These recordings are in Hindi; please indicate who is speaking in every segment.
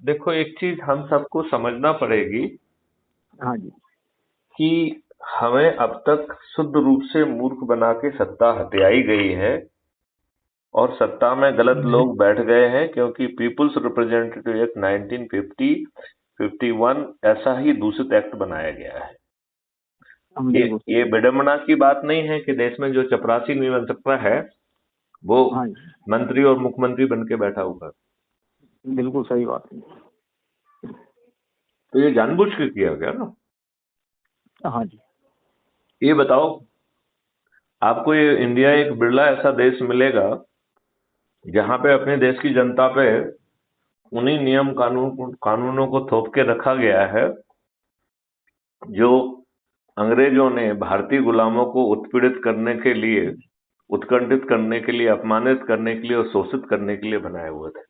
Speaker 1: देखो, एक चीज हम सबको समझना पड़ेगी
Speaker 2: हाँ जी।
Speaker 1: कि हमें अब तक शुद्ध रूप से मूर्ख बना के सत्ता हथियाई गई है और सत्ता में गलत लोग बैठ गए हैं, क्योंकि पीपुल्स रिप्रेजेंटेटिव एक्ट 1950 51 ऐसा ही दूषित एक्ट बनाया गया है।
Speaker 2: हम
Speaker 1: ये
Speaker 2: बिल्कुल सही
Speaker 1: ये
Speaker 2: है।
Speaker 1: विडंबना की बात नहीं है कि देश में जो चपरासी निरंतरता है वो
Speaker 2: हाँ जी,
Speaker 1: मंत्री और मुख्यमंत्री बन के बैठा हुआ है।
Speaker 2: बिल्कुल सही बात है।
Speaker 1: तो ये जानबूझ के किया गया ना।
Speaker 2: हाँ जी।
Speaker 1: ये बताओ, आपको ये इंडिया एक बिरला ऐसा देश मिलेगा जहां पे अपने देश की जनता पे उन्हीं नियम कानूनों को थोप के रखा गया है जो अंग्रेजों ने भारतीय गुलामों को उत्पीड़ित करने के लिए, उत्कंठित करने के लिए, अपमानित करने के लिए और शोषित करने के लिए बनाए हुए थे।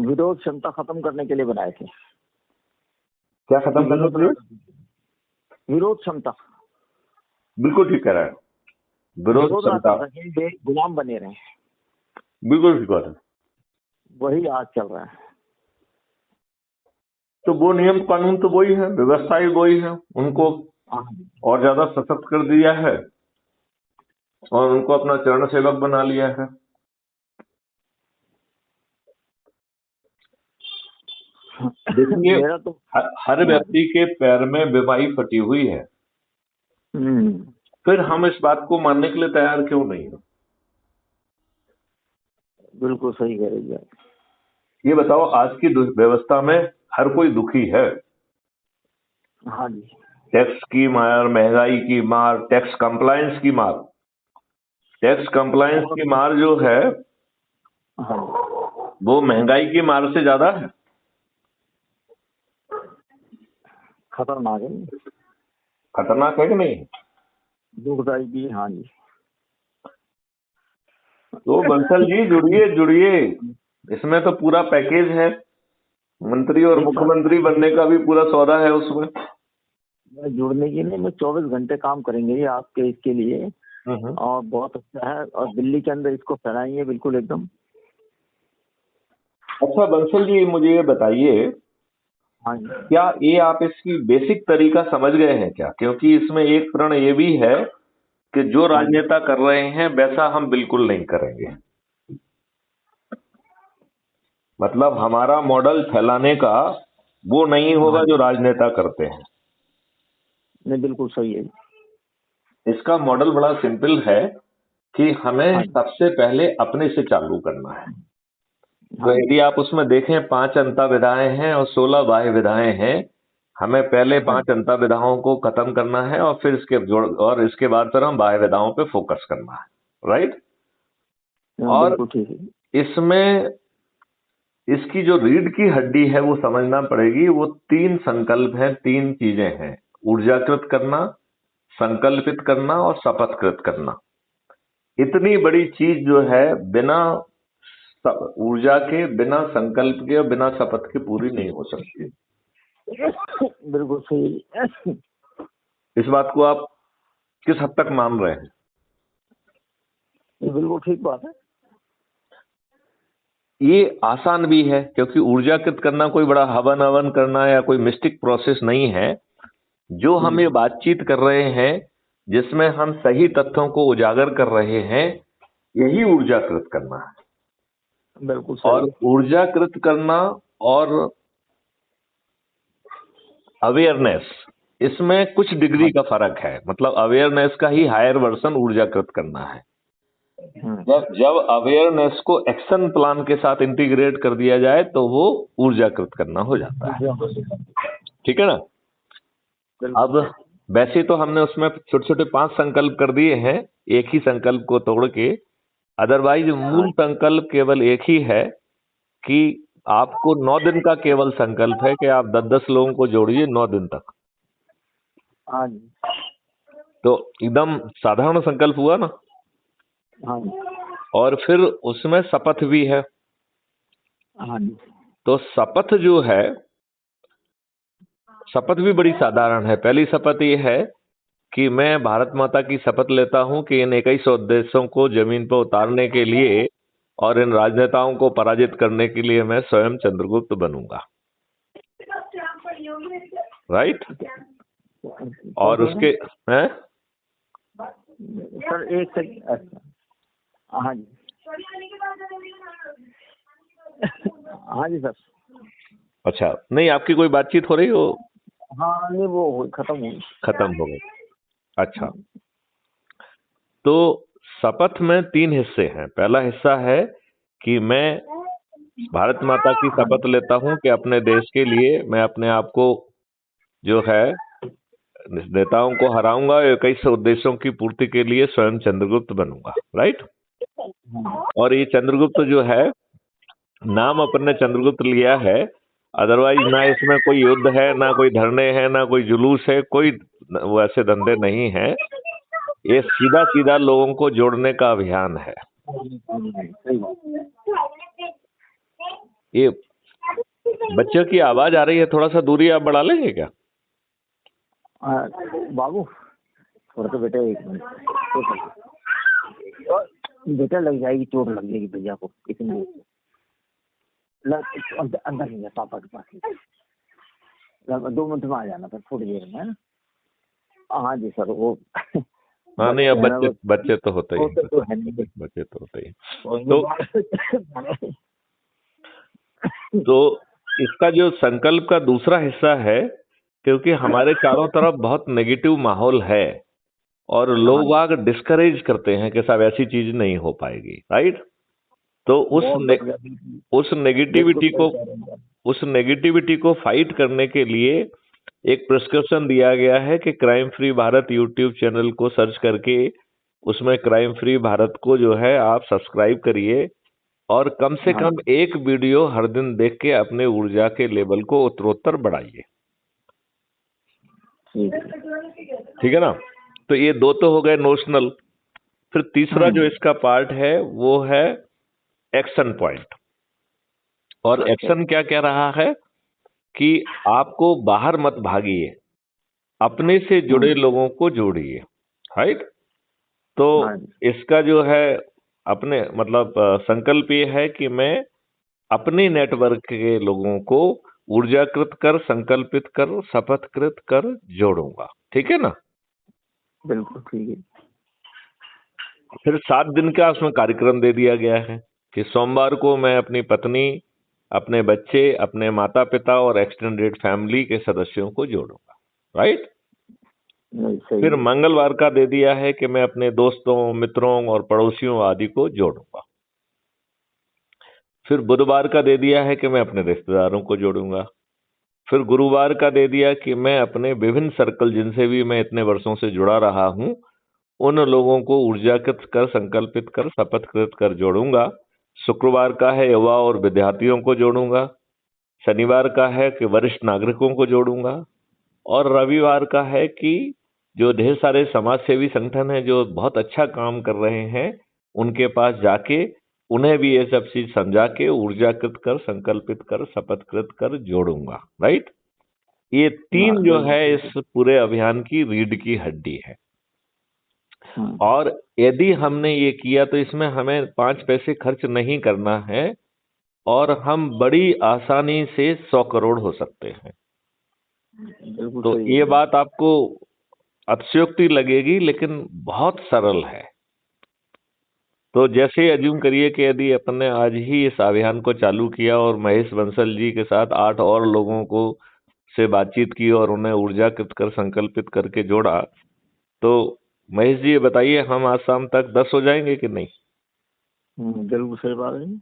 Speaker 2: विरोध क्षमता खत्म करने के लिए बनाए थे
Speaker 1: क्या
Speaker 2: कि
Speaker 1: खत्म करने
Speaker 2: विरोध
Speaker 1: के
Speaker 2: ना
Speaker 1: लिए?
Speaker 2: कर सके। विरोध क्षमता,
Speaker 1: बिल्कुल ठीक कह रहा है। विरोध
Speaker 2: विरोध ना
Speaker 1: क्षमता,
Speaker 2: कर सके, गुलाम बने रहे।
Speaker 1: बिल्कुल ठीक बात है।
Speaker 2: वही आज चल रहा है।
Speaker 1: तो वो नियम कानून तो वही है, व्यवस्था ही वही है। उनको
Speaker 2: हाँ जी।
Speaker 1: और ज्यादा सशक्त कर दिया है और उनको अपना चरण सेवक बना लिया है। देखिए,
Speaker 2: मेरा तो
Speaker 1: हर
Speaker 2: हाँ जी।
Speaker 1: व्यक्ति के पैर में बीमारी फटी हुई है,
Speaker 2: हम्म,
Speaker 1: फिर हम इस बात को मानने के लिए तैयार क्यों नहीं है?
Speaker 2: बिल्कुल सही कह रही है।
Speaker 1: ये बताओ, आज की व्यवस्था में हर कोई दुखी है।
Speaker 2: हाँ जी।
Speaker 1: टैक्स की मार, महंगाई की मार, टैक्स कंप्लायंस की मार, टैक्स कंप्लायंस
Speaker 2: बहुत
Speaker 1: की मार जो है
Speaker 2: हाँ जी,
Speaker 1: वो महंगाई की मार से ज्यादा है।
Speaker 2: खतरनाक है,
Speaker 1: खतरनाक है कि नहीं?
Speaker 2: दुखदाई भी। हाँ जी।
Speaker 1: तो बंसल जी, जुड़िए जुड़िए, इसमें तो पूरा पैकेज है। मंत्री और
Speaker 2: एक साथ
Speaker 1: मुख्यमंत्री बनने का भी पूरा सौदा है उसमें।
Speaker 2: जुड़ने के लिए मैं 24 घंटे काम करेंगे ये आपके इसके लिए।
Speaker 1: हम्म।
Speaker 2: और बहुत अच्छा है, और दिल्ली के अंदर इसको फैलाएंगे बिल्कुल एकदम।
Speaker 1: अच्छा बंसल जी, मुझे ये बताइए,
Speaker 2: हाँ जी।
Speaker 1: क्या ये आप इसकी बेसिक तरीका समझ गए हैं क्या? क्योंकि इसमें एक प्रण ये भी है कि जो
Speaker 2: हाँ जी।
Speaker 1: राजनेता कर रहे हैं वैसा हम बिल्कुल नहीं करेंगे। मतलब हमारा मॉडल फैलाने का वो नहीं
Speaker 2: हाँ
Speaker 1: होगा
Speaker 2: जी।
Speaker 1: जो राजनेता करते हैं।
Speaker 2: नहीं, बिल्कुल सही है।
Speaker 1: इसका मॉडल बड़ा सिंपल है कि हमें
Speaker 2: हाँ जी।
Speaker 1: सबसे पहले अपने से चालू करना है। तो
Speaker 2: हाँ जी।
Speaker 1: यदि आप उसमें देखें, 5 अंतः विधाएं हैं और 16 बाह्य विधाएं हैं। हमें पहले
Speaker 2: हाँ
Speaker 1: 5
Speaker 2: जी।
Speaker 1: अंतः विधाओं को खत्म करना है और फिर इसके बाद फिर हम बाह्य विधाओं पे फोकस करना है, राइट?
Speaker 2: हाँ,
Speaker 1: और
Speaker 2: बिल्कुल ठीक है।
Speaker 1: इसमें इसकी जो रीढ़ की हड्डी है वो समझना पड़ेगी। वो 3 संकल्प हैं, 3 चीजें हैं: ऊर्जाकृत करना, संकल्पित करना और शपथकृत करना। इतनी बड़ी चीज जो है, बिना ऊर्जा के, बिना संकल्प के और बिना शपथ के पूरी नहीं हो सकती।
Speaker 2: बिल्कुल सही।
Speaker 1: इस बात को आप किस हद तक मान रहे हैं?
Speaker 2: ये बिल्कुल ठीक बात है।
Speaker 1: ये आसान भी है, क्योंकि ऊर्जाकृत करना कोई बड़ा हवन हवन करना या कोई मिस्टिक प्रोसेस नहीं है। जो हम ये बातचीत कर रहे हैं, जिसमें हम सही तथ्यों को उजागर कर रहे हैं, यही ऊर्जाकृत करना है।
Speaker 2: बिल्कुल सही
Speaker 1: और
Speaker 2: है।
Speaker 1: ऊर्जाकृत करना और अवेयरनेस, इसमें कुछ डिग्री
Speaker 2: हाँ।
Speaker 1: का फर्क है। मतलब अवेयरनेस का ही हायर वर्जन ऊर्जाकृत करना है।
Speaker 2: हम्म,
Speaker 1: जब जब अवेयरनेस को एक्शन प्लान के साथ इंटीग्रेट कर दिया जाए तो वो ऊर्जाकृत करना हो जाता है। ठीक है ना?
Speaker 2: बिल्कुल
Speaker 1: अब वैसे तो हमने उसमें छोटे छोटे 5 संकल्प कर दिए हैं, एक ही संकल्प को तोड़ के। अदरवाइज
Speaker 2: हाँ।
Speaker 1: मूल संकल्प केवल एक ही है कि आपको 9 दिन का केवल संकल्प है कि आप 10-10 लोगों को जोड़िए 9 दिन तक।
Speaker 2: हाँ जी।
Speaker 1: तो एकदम साधारण संकल्प हुआ ना।
Speaker 2: हाँ जी।
Speaker 1: और फिर उसमें शपथ भी है।
Speaker 2: हाँ जी।
Speaker 1: तो शपथ जो है, शपथ भी बड़ी साधारण है। पहली शपथ ये है कि मैं भारत माता की शपथ लेता हूं कि इन 21 देशों को जमीन पर उतारने के लिए और इन राजनेताओं को पराजित करने के लिए मैं स्वयं चंद्रगुप्त बनूंगा। राइट। और उसके हैं
Speaker 2: सर एक सेकंड। अच्छा हाँ जी हाँ जी सर।
Speaker 1: अच्छा, नहीं आपकी कोई बातचीत हो रही हो?
Speaker 2: हाँ नहीं वो खत्म
Speaker 1: हो गई। अच्छा, तो शपथ में 3 हिस्से हैं। पहला हिस्सा है कि मैं भारत माता की शपथ लेता हूं कि अपने देश के लिए मैं अपने आप को जो है नेताओं को हराऊंगा, 21 उद्देश्यों की पूर्ति के लिए स्वयं चंद्रगुप्त बनूंगा। राइट। और ये चंद्रगुप्त जो है, नाम अपने चंद्रगुप्त लिया है, अदरवाइज ना इसमें कोई युद्ध है, ना कोई धरने हैं, ना कोई जुलूस है, कोई वैसे धंधे नहीं है। ये सीधा सीधा लोगों को जोड़ने का अभियान है। ये बच्चों की आवाज आ रही है, थोड़ा सा दूरी आप बढ़ा लेंगे क्या?
Speaker 2: बाबू थोड़ा सा बेटा एक मिनट, बेटा लग जाएगी, चोट लग जाएगी भैया को, इतनी अंदर नहीं है पापा के पास। 2 मिनट में आ जाना सर, थोड़ी देर में है ना। हाँ जी सर वो
Speaker 1: हाँ नहीं, अब बच्चे तो होते ही, बच्चे तो होते ही। तो इसका जो संकल्प का दूसरा हिस्सा है, क्योंकि हमारे चारों तरफ बहुत नेगेटिव माहौल है और लोग वाग डिस्करेज करते हैं कि साहब ऐसी चीज नहीं हो पाएगी। राइट। तो उस नेगेटिविटी को फाइट करने के लिए एक प्रिस्क्रिप्शन दिया गया है कि crime free Bharat YouTube channel को सर्च करके उसमें क्राइम फ्री भारत को जो है आप सब्सक्राइब करिए और कम से कम एक वीडियो हर दिन देख के अपने ऊर्जा के लेवल को उत्तरोत्तर बढ़ाइए। ठीक है ना। तो ये 2 तो हो गए नोशनल। फिर तीसरा जो इसका पार्ट है वो है एक्शन पॉइंट। और एक्शन क्या कह रहा है कि आपको बाहर मत भागिए, अपने से जुड़े लोगों को जोड़िए। राइट। तो इसका जो है अपने मतलब संकल्प ये है कि मैं अपने नेटवर्क के लोगों को ऊर्जाकृत कर, संकल्पित कर, शपथकृत कर जोड़ूंगा। ठीक है ना।
Speaker 2: बिल्कुल ठीक है।
Speaker 1: फिर 7 दिन का उसमें कार्यक्रम दे दिया गया है कि सोमवार को मैं अपनी पत्नी, अपने बच्चे, अपने माता पिता और एक्सटेंडेड फैमिली के सदस्यों को जोड़ूंगा। राइट। फिर मंगलवार का दे दिया है कि मैं अपने दोस्तों, मित्रों और पड़ोसियों आदि को जोड़ूंगा। फिर बुधवार का दे दिया है कि मैं अपने रिश्तेदारों को जोड़ूंगा। फिर गुरुवार का दे दिया कि मैं अपने विभिन्न सर्कल जिनसे भी मैं इतने वर्षों से जुड़ा रहा हूं उन लोगों को ऊर्जाकृत कर, संकल्पित कर, शपथकृत कर जोड़ूंगा। शुक्रवार का है युवा और विद्यार्थियों को जोड़ूंगा। शनिवार का है कि वरिष्ठ नागरिकों को जोड़ूंगा। और रविवार का है कि जो ढेर सारे समाज सेवी संगठन हैं जो बहुत अच्छा काम कर रहे हैं उनके पास जाके उन्हें भी ये सब चीज समझा के ऊर्जाकृत कर, संकल्पित कर, शपथकृत कर जोड़ूंगा। राइट। ये 3 जो है इस पूरे अभियान की रीढ़ की हड्डी है। और यदि हमने ये किया तो इसमें हमें 5 पैसे खर्च नहीं करना है और हम बड़ी आसानी से 100 करोड़ हो सकते हैं। तो ये बात आपको अतिशयोक्ति लगेगी लेकिन बहुत सरल है। तो जैसे अज्यूम करिए कि यदि अपने आज ही इस अभियान को चालू किया और महेश बंसल जी के साथ 8 और लोगों को से बातचीत की और उन्हें ऊर्जाकृत कर, संकल्पित करके जोड़ा, तो महेश जी ये बताइए हम आज शाम तक 10 हो जाएंगे कि नहीं?
Speaker 2: बिल्कुल सही बात है।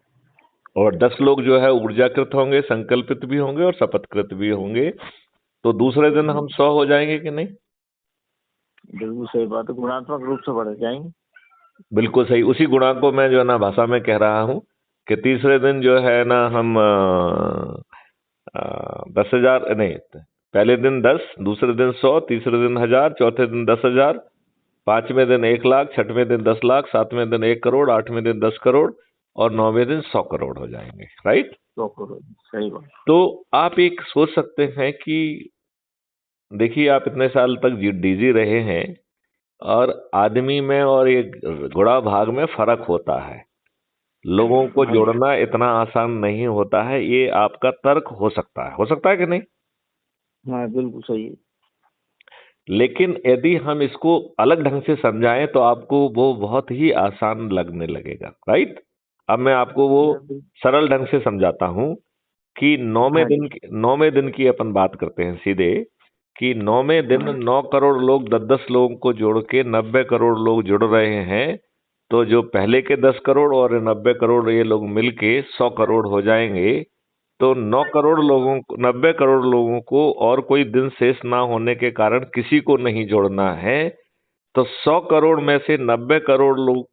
Speaker 1: और 10 लोग जो है ऊर्जाकृत होंगे, संकल्पित भी होंगे और शपथकृत भी होंगे, तो दूसरे दिन हम 100 हो जाएंगे कि नहीं?
Speaker 2: बिल्कुल सही बात है, गुणात्मक रूप से बढ़ जाएंगे। बिल्कुल
Speaker 1: सही। उसी गुणा को मैं जो है ना भाषा में कह रहा हूँ कि तीसरे दिन जो है ना हम 10,000 नहीं, पहले दिन 10, दूसरे दिन 100, तीसरे दिन 1,000, चौथे दिन 10,000, 5वें दिन 1 लाख, 6वें दिन 10 लाख, 7वें दिन 1 करोड़, 8वें दिन 10 करोड़ और 9वें दिन 100 करोड़ हो जाएंगे। राइट।
Speaker 2: 100 करोड़, सही बात।
Speaker 1: तो आप एक सोच सकते हैं कि देखिए आप इतने साल तक डीजी रहे हैं और आदमी में और एक गुणा भाग में फर्क होता है। लोगों को
Speaker 2: हाँ जी।
Speaker 1: जोड़ना इतना आसान नहीं होता है, ये आपका तर्क हो सकता है कि नहीं?
Speaker 2: हाँ बिल्कुल सही है।
Speaker 1: लेकिन यदि हम इसको अलग ढंग से समझाएं तो आपको वो बहुत ही आसान लगने लगेगा, राइट? अब मैं आपको वो
Speaker 2: मैं बिल-
Speaker 1: सरल ढंग से समझाता हूं कि
Speaker 2: हाँ जी।
Speaker 1: 9वें दिन की अपन बात करते हैं सीधे, कि 9वें दिन
Speaker 2: हाँ
Speaker 1: 9 करोड़ लोग 10-10 लोगों को जोड़ के 90 करोड़ लोग जुड़ रहे हैं। तो जो पहले के 10 करोड़ और 90 करोड़ ये लोग मिलके 100 करोड़ हो जाएंगे। तो 90 करोड़ लोगों को और कोई दिन शेष ना होने के कारण किसी को नहीं जोड़ना है। तो 100 करोड़ में से 90 करोड़ लोग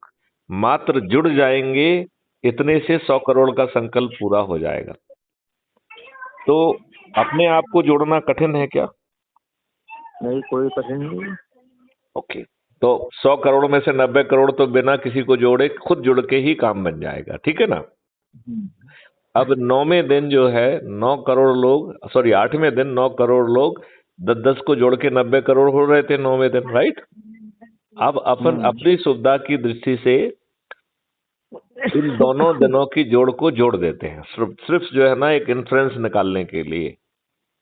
Speaker 1: मात्र जुड़ जाएंगे। इतने से 100 करोड़ का संकल्प पूरा हो जाएगा। तो अपने आप को जोड़ना कठिन है क्या?
Speaker 2: नहीं, कोई कठिन नहीं है।
Speaker 1: ओके। तो 100 करोड़ में से 90 करोड़ तो बिना किसी को जोड़े खुद जुड़ के ही काम बन जाएगा, ठीक है ना?
Speaker 2: हम्म,
Speaker 1: अब 9वें दिन जो है 9 करोड़ लोग, सॉरी 8वें दिन 9 करोड़ लोग 10-10 को जोड़ के 90 करोड़ हो रहे थे 9वें दिन, राइट? अब अपन
Speaker 2: हम्म,
Speaker 1: अपनी सुविधा की दृष्टि से इन दोनों दिनों की जोड़ को जोड़ देते हैं, सिर्फ सिर्फ जो है ना एक इन्फ्रेंस निकालने के लिए।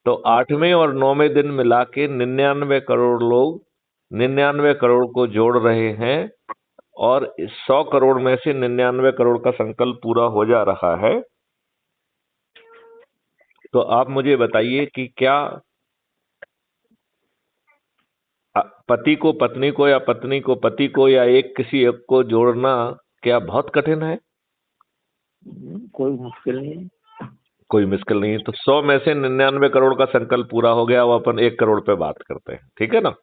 Speaker 1: तो
Speaker 2: अच्छा।
Speaker 1: 8वें और 9वें दिन मिला के 99 करोड़ लोग 99 करोड़ को जोड़ रहे हैं। और इस 100 करोड़ में से 99 करोड़ का संकल्प पूरा हो जा रहा है। तो आप मुझे बताइए कि क्या पति को पत्नी को या पत्नी को पति को या एक किसी एक को जोड़ना क्या बहुत कठिन है?
Speaker 2: कोई मुश्किल नहीं है।
Speaker 1: कोई मुश्किल नहीं है। तो 100 में से 99 करोड़ का संकल्प पूरा हो गया। वो अपन 1 करोड़ पे बात करते हैं, ठीक है ना?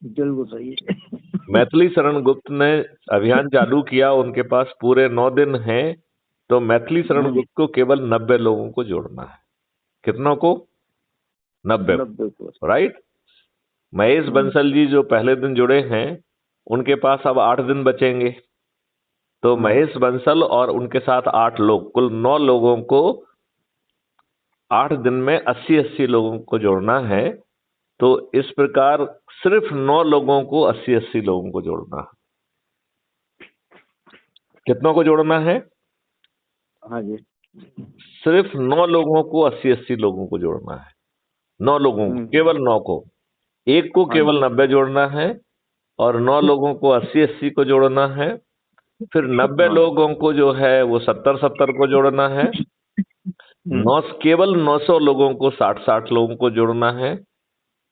Speaker 2: बिल्कुल सही है।
Speaker 1: मैथिली शरण गुप्त ने अभियान चालू किया, उनके पास पूरे 9 दिन हैं। तो मैथिली शरण
Speaker 2: हम्म,
Speaker 1: गुप्त को केवल 90 लोगों को जोड़ना है। कितनों को? 90
Speaker 2: 90 को।
Speaker 1: को, राइट? महेश
Speaker 2: हम्म,
Speaker 1: बंसल जी जो पहले दिन जुड़े हैं, उनके पास अब 8 दिन बचेंगे। तो
Speaker 2: हाँ
Speaker 1: महेश बंसल और उनके साथ 8 लोग, कुल 9 लोगों को 8 दिन में 80-80 लोगों को जोड़ना है। तो इस प्रकार सिर्फ 9 लोगों को 80-80 लोगों को जोड़ना है। कितनों को जोड़ना है?
Speaker 2: हाँ जी।
Speaker 1: सिर्फ 9 लोगों को 80-80 लोगों को जोड़ना है। 9 लोगों को,
Speaker 2: हम्म,
Speaker 1: केवल 9 को। एक को
Speaker 2: हाँ
Speaker 1: केवल
Speaker 2: जी।
Speaker 1: 90 जोड़ना है और 9 लोगों को 80-80 को जोड़ना है। फिर 90
Speaker 2: हाँ।
Speaker 1: लोगों को जो है वो 70-70 को जोड़ना है।
Speaker 2: हम्म,
Speaker 1: केवल 900 लोगों को 60-60 लोगों को जोड़ना है।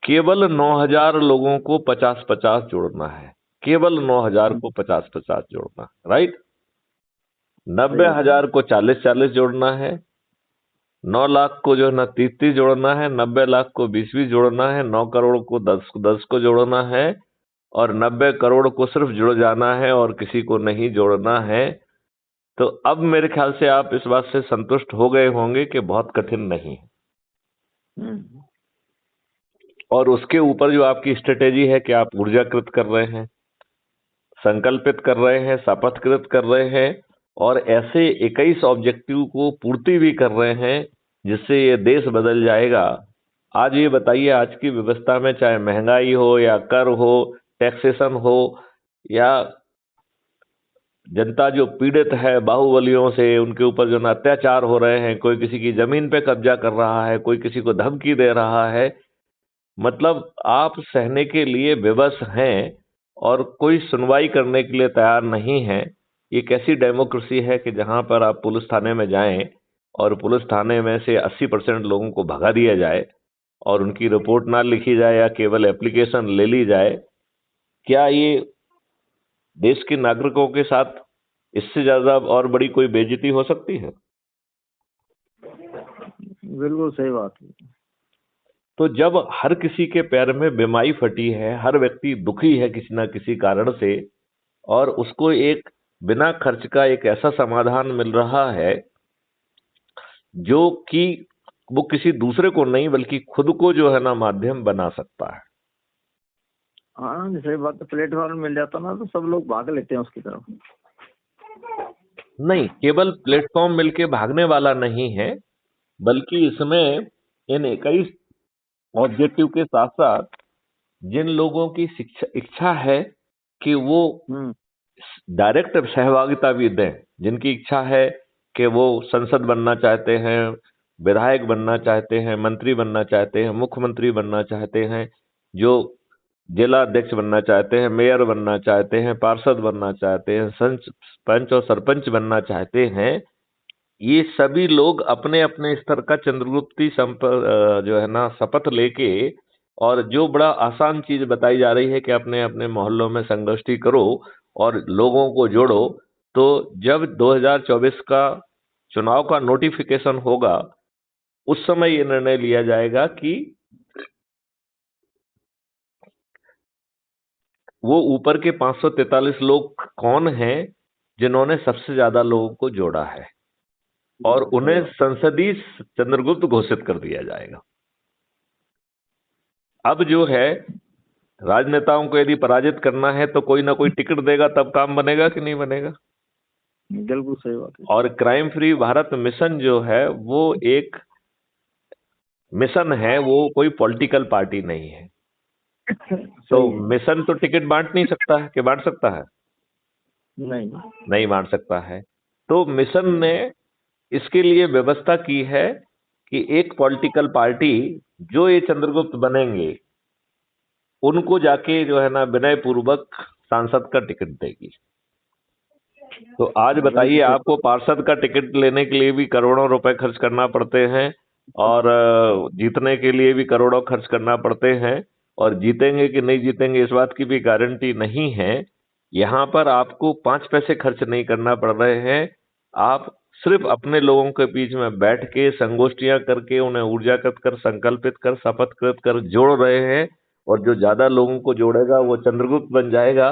Speaker 1: केवल 9,000 लोगों को 50-50 जोड़ना है। केवल 9,000 को 50-50 जोड़ना है, राइट? नब्बे
Speaker 2: सही है।
Speaker 1: हजार को 40-40 जोड़ना है। 9 लाख को जो है ना 30-30 जोड़ना है। 90 लाख को 20-20 जोड़ना है। 9 करोड़ को 10-10 को जोड़ना है। और 90 करोड़ को सिर्फ जुड़ जाना है और किसी को नहीं जोड़ना है। तो अब मेरे ख्याल से आप इस बात से संतुष्ट हो गए होंगे कि बहुत कठिन नहीं है।
Speaker 2: हम्म,
Speaker 1: और उसके ऊपर जो आपकी स्ट्रेटेजी है कि आप ऊर्जाकृत कर रहे हैं, संकल्पित कर रहे हैं, शपथकृत कर रहे हैं और ऐसे 21 ऑब्जेक्टिव को पूर्ति भी कर रहे हैं जिससे ये देश बदल जाएगा। आज ये बताइए, आज की व्यवस्था में चाहे महंगाई हो या कर हो, टैक्सेशन हो, या जनता जो पीड़ित है बाहुबलियों से, उनके ऊपर जो ना अत्याचार हो रहे हैं, कोई किसी की जमीन पे कब्जा कर रहा है, कोई किसी को धमकी दे रहा है, मतलब आप सहने के लिए विवश हैं और कोई सुनवाई करने के लिए तैयार नहीं है। ये कैसी डेमोक्रेसी है कि जहां पर आप पुलिस थाने में जाएं और पुलिस थाने में से 80% लोगों को भगा दिया जाए और उनकी रिपोर्ट ना लिखी जाए या केवल एप्लीकेशन ले ली जाए? क्या ये देश के नागरिकों के साथ इससे ज्यादा और बड़ी कोई बेइज्जती हो सकती है?
Speaker 2: बिल्कुल सही बात है।
Speaker 1: तो जब हर किसी के पैर में बीमारी फटी है, हर व्यक्ति दुखी है किसी ना किसी कारण से, और उसको एक बिना खर्च का एक ऐसा समाधान मिल रहा है जो कि वो किसी दूसरे को नहीं बल्कि खुद को जो है ना माध्यम बना सकता है।
Speaker 2: हाँ सही बात है, प्लेटफॉर्म मिल जाता ना तो सब लोग भाग लेते हैं उसकी तरफ।
Speaker 1: नहीं, केवल प्लेटफॉर्म मिलके भागने वाला नहीं है, बल्कि इसमें इन 21 ऑब्जेक्टिव के साथ साथ जिन लोगों की शिक्षा इच्छा है कि वो
Speaker 2: हम्म,
Speaker 1: डायरेक्ट सहभागिता भी दें। जिनकी इच्छा है कि वो संसद बनना चाहते हैं, विधायक बनना चाहते हैं, मंत्री बनना चाहते हैं, मुख्यमंत्री बनना चाहते हैं, जो जिला अध्यक्ष बनना चाहते हैं, मेयर बनना चाहते हैं, पार्षद बनना चाहते हैं, पंच और सरपंच बनना चाहते हैं, ये सभी लोग अपने अपने स्तर का चंद्रगुप्ती जो है ना शपथ लेके, और जो बड़ा आसान चीज बताई जा रही है कि अपने अपने मोहल्लों में संगोष्ठी करो और लोगों को जोड़ो, तो जब 2024 का चुनाव का नोटिफिकेशन होगा उस समय ये निर्णय लिया जाएगा कि वो ऊपर के 543 लोग कौन हैं जिन्होंने सबसे ज्यादा लोगों को जोड़ा है, और उन्हें संसदीय चंद्रगुप्त घोषित कर दिया जाएगा। अब जो है, राजनेताओं को यदि पराजित करना है तो कोई ना कोई टिकट देगा, तब काम बनेगा कि नहीं बनेगा।
Speaker 2: बिल्कुल सही बात है।
Speaker 1: और क्राइम फ्री भारत मिशन जो है वो एक मिशन है, वो कोई पॉलिटिकल पार्टी नहीं है। तो मिशन तो टिकट बांट नहीं सकता है, कि बांट सकता है? नहीं बांट सकता है। तो मिशन ने इसके लिए व्यवस्था की है कि एक पॉलिटिकल पार्टी जो ये चंद्रगुप्त बनेंगे उनको जाके जो है ना विनय पूर्वक सांसद का टिकट देगी। तो आज बताइए, आपको पार्षद का टिकट लेने के लिए भी करोड़ों रुपए खर्च करना पड़ते हैं, और जीतने के लिए भी करोड़ों खर्च करना पड़ते हैं, और जीतेंगे कि नहीं जीतेंगे इस बात की भी गारंटी नहीं है। यहाँ पर आपको 5 पैसे खर्च नहीं करना पड़ रहे हैं। आप सिर्फ अपने लोगों के बीच में बैठ के संगोष्ठियां करके उन्हें ऊर्जाकृत कर, संकल्पित कर, शपथकृत कर जोड़ रहे हैं, और जो ज्यादा लोगों को जोड़ेगा वो चंद्रगुप्त बन जाएगा,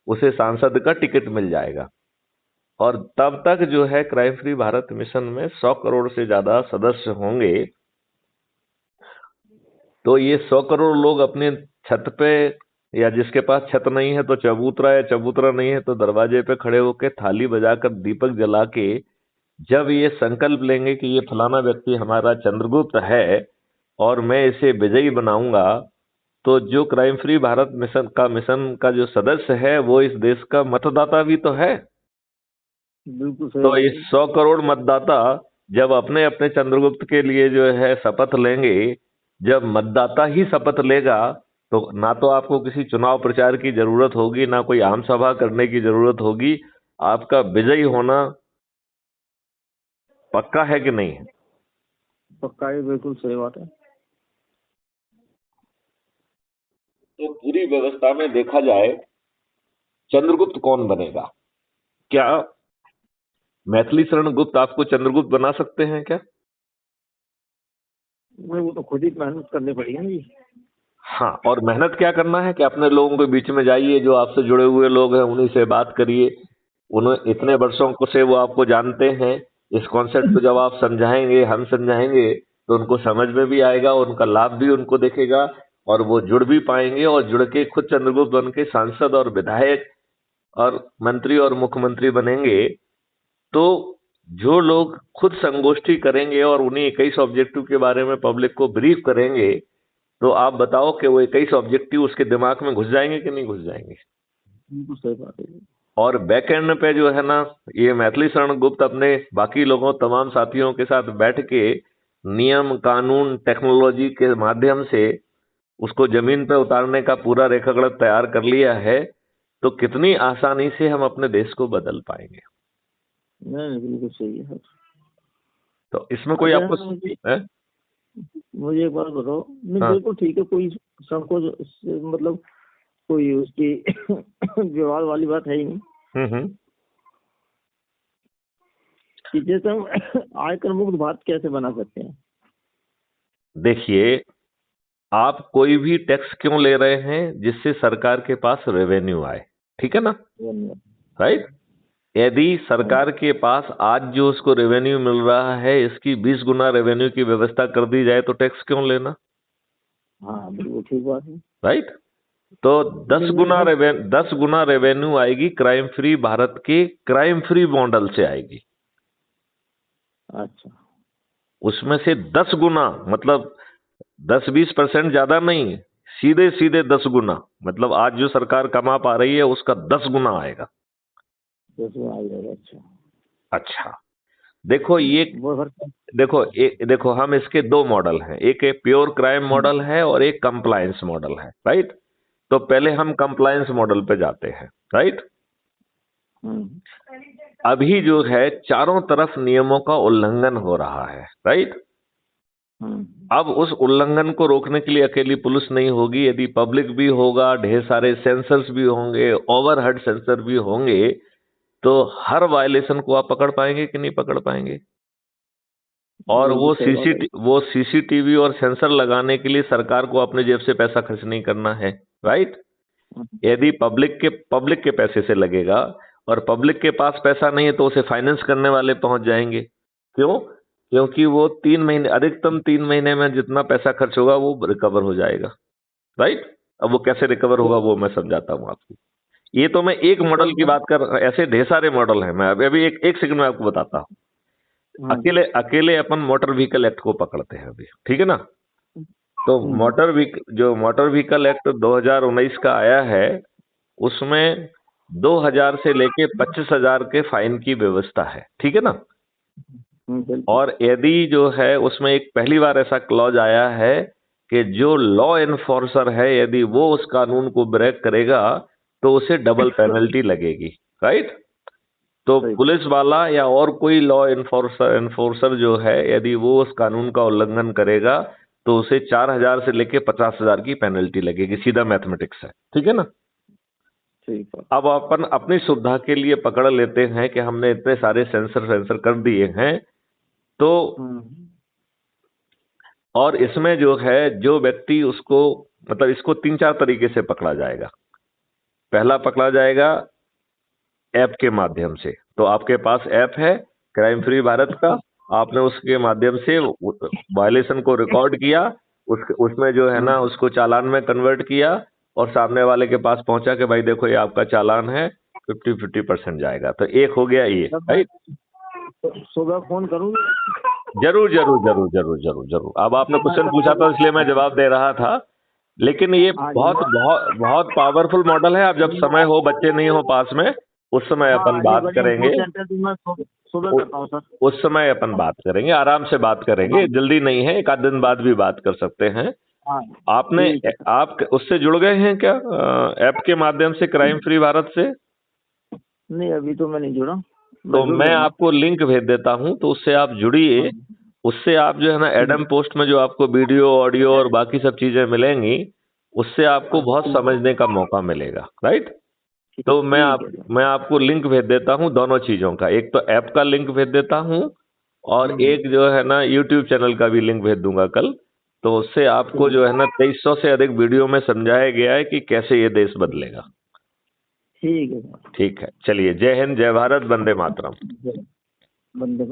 Speaker 1: उसे सांसद का टिकट मिल जाएगा। और तब तक जो है क्राइम फ्री भारत मिशन में 100 करोड़ से ज्यादा सदस्य होंगे। तो ये 100 करोड़ लोग अपने छत पे, या जिसके पास छत नहीं है तो चबूतरा, या चबूतरा नहीं है तो दरवाजे पे खड़े होकर थाली बजाकर दीपक जला के जब ये संकल्प लेंगे कि ये फलाना व्यक्ति हमारा चंद्रगुप्त है और मैं इसे विजयी बनाऊंगा, तो जो क्राइम फ्री भारत मिशन का जो सदस्य है वो इस देश का मतदाता भी तो है।
Speaker 2: बिल्कुल
Speaker 1: तो इस 100 करोड़ मतदाता जब अपने अपने चंद्रगुप्त के लिए जो है शपथ लेंगे, जब मतदाता ही शपथ लेगा, तो ना तो आपको किसी चुनाव प्रचार की जरूरत होगी, ना कोई आम सभा करने की जरूरत होगी। आपका विजयी होना पक्का है कि नहीं है?
Speaker 2: पक्का है, बिल्कुल सही बात है।
Speaker 1: तो पूरी व्यवस्था में देखा जाए, चंद्रगुप्त कौन बनेगा? क्या मैथिली शरण गुप्त आपको चंद्रगुप्त बना सकते हैं क्या?
Speaker 2: वो तो खुद ही मेहनत करनी पड़ेगी ना जी।
Speaker 1: हाँ, और मेहनत क्या करना है कि अपने लोगों के बीच में जाइए, जो आपसे जुड़े हुए लोग हैं उन्हीं से बात करिए। उन्हें इतने वर्षों को से वो आपको जानते हैं। इस कॉन्सेप्ट को जब आप समझाएंगे, हम समझाएंगे, तो उनको समझ में भी आएगा, उनका लाभ भी उनको दिखेगा, और वो जुड़ भी पाएंगे, और जुड़ के खुद चंद्रगुप्त बन के सांसद और विधायक और मंत्री और मुख्यमंत्री बनेंगे। तो जो लोग खुद संगोष्ठी करेंगे और उन्हीं 21 ऑब्जेक्टिव के बारे में पब्लिक को ब्रीफ करेंगे, तो आप बताओ कि वो 21 ऑब्जेक्टिव उसके दिमाग में घुस जाएंगे कि नहीं घुस जाएंगे?
Speaker 2: बिल्कुल सही बात है।
Speaker 1: और बैक एंड पे जो है ना, ये मैथिली शरण गुप्त अपने बाकी लोगों, तमाम साथियों के साथ बैठ के नियम, कानून, टेक्नोलॉजी के माध्यम से उसको जमीन पे उतारने का पूरा रेखागणित तैयार कर लिया है। तो कितनी आसानी से हम अपने देश को बदल पाएंगे।
Speaker 2: नहीं, बिल्कुल सही है सर।
Speaker 1: तो इसमें कोई आपको
Speaker 2: मुझे एक बात बताओ। नहीं,
Speaker 1: हाँ।
Speaker 2: बिल्कुल ठीक है, कोई संकोच मतलब कोई उसकी विवाद वाली बात है ही नहीं। कि जैसे हम आयकर मुक्त भारत कैसे बना सकते हैं?
Speaker 1: देखिए, आप कोई भी टैक्स क्यों ले रहे हैं? जिससे सरकार के पास रेवेन्यू आए, ठीक है ना? राइट। यदि सरकार के पास आज जो उसको रेवेन्यू मिल रहा है, इसकी 20 गुना रेवेन्यू की व्यवस्था कर दी जाए, तो टैक्स क्यों लेना?
Speaker 2: हाँ, बिल्कुल ठीक बात है।
Speaker 1: राइट। तो 10 गुना रेवेन्यू आएगी क्राइम फ्री भारत के क्राइम फ्री मॉडल से आएगी।
Speaker 2: अच्छा।
Speaker 1: उसमें से 10 गुना, मतलब 10-20% ज्यादा नहीं, सीधे सीधे 10 गुना, मतलब आज जो सरकार कमा पा रही है उसका 10 गुना आएगा।
Speaker 2: तो उसमें आ जाएगा। अच्छा
Speaker 1: अच्छा, देखो ये,
Speaker 2: वो सर।
Speaker 1: देखो हम इसके दो मॉडल हैं, एक प्योर क्राइम मॉडल है और एक कंप्लायंस मॉडल है, राइट। तो पहले हम कंप्लायंस मॉडल पे जाते हैं, राइट। अभी जो है चारों तरफ नियमों का उल्लंघन हो रहा है, राइट। अब उस उल्लंघन को रोकने के लिए अकेली पुलिस नहीं होगी, यदि पब्लिक भी होगा, ढेर सारे सेंसर्स भी होंगे, ओवरहेड सेंसर भी होंगे, तो हर वायलेशन को आप पकड़ पाएंगे कि नहीं पकड़ पाएंगे। और वो सीसीटीवी और सेंसर लगाने के लिए सरकार को अपने जेब से पैसा खर्च नहीं करना है, राइट। यदि पब्लिक के पैसे से लगेगा और पब्लिक के पास पैसा नहीं है तो उसे फाइनेंस करने वाले पहुंच जाएंगे। क्यों? क्योंकि वो 3 महीने, अधिकतम 3 महीने में जितना पैसा खर्च होगा वो रिकवर हो जाएगा, राइट। अब वो कैसे रिकवर होगा वो मैं समझाता हूं आपको। ये तो मैं एक मॉडल की बात कर, ऐसे ढेर सारे मॉडल हैं, मैं अभी एक सेकंड में आपको बताता हूं। अकेले अपन मोटर व्हीकल एक्ट को पकड़ते हैं अभी, ठीक है ना। तो मोटर व्हीकल एक्ट 2019 का आया है, उसमें 2000 से लेके 25,000 के फाइन की व्यवस्था है, ठीक है ना। और यदि जो है उसमें एक पहली बार ऐसा क्लॉज आया है कि जो लॉ एनफोर्सर है यदि वो उस कानून को ब्रेक करेगा तो उसे डबल पेनल्टी लगेगी, राइट। तो पुलिस वाला या और कोई लॉ एनफोर्सर जो है यदि वो उस कानून का उल्लंघन करेगा तो उसे 4,000 से लेके 50,000 की पेनल्टी लगेगी, सीधा मैथमेटिक्स है, ठीक है ना।
Speaker 2: ठीक है।
Speaker 1: अब अपन अपनी सुविधा के लिए पकड़ लेते हैं कि हमने इतने सारे सेंसर कर दिए हैं, तो और इसमें जो है जो व्यक्ति उसको, मतलब इसको 3-4 तरीके से पकड़ा जाएगा। पहला पकड़ा जाएगा ऐप के माध्यम से। तो आपके पास ऐप है क्राइम फ्री भारत का, आपने उसके माध्यम से वायलेशन को रिकॉर्ड किया, उसमें जो है ना उसको चालान में कन्वर्ट किया और सामने वाले के पास पहुंचा कि भाई देखो ये आपका चालान है, 50% जाएगा। तो एक हो गया ये, राइट।
Speaker 2: सुबह फोन करूंगा।
Speaker 1: जरूर। अब आपने क्वेश्चन पूछा था इसलिए मैं जवाब दे रहा था, लेकिन ये बहुत पावरफुल मॉडल है। अब जब समय हो, बच्चे नहीं हो पास में, उस समय अपन बात करेंगे, उस समय अपन बात करेंगे, आराम से बात करेंगे, जल्दी नहीं है, एक आध दिन बाद भी बात कर सकते हैं। आप उससे जुड़ गए हैं क्या ऐप के माध्यम से, क्राइम फ्री भारत से?
Speaker 2: नहीं, अभी तो मैं नहीं जुड़ा।
Speaker 1: तो मैं आपको लिंक भेज देता हूं, तो उससे आप जुड़िए। उससे आप जो है ना एडम पोस्ट में जो आपको वीडियो, ऑडियो और बाकी सब चीजें मिलेंगी, उससे आपको बहुत समझने का मौका मिलेगा, राइट। तो मैं आपको लिंक भेज देता हूं दोनों चीजों का, एक तो ऐप का लिंक भेज देता हूं और एक जो है ना यूट्यूब चैनल का भी लिंक भेज दूंगा कल। तो उससे आपको जो है ना 2300 से अधिक वीडियो में समझाया गया है कि कैसे ये देश बदलेगा। ठीक है, चलिए, जय हिंद, जय भारत, वंदे मातरम।
Speaker 2: वंदे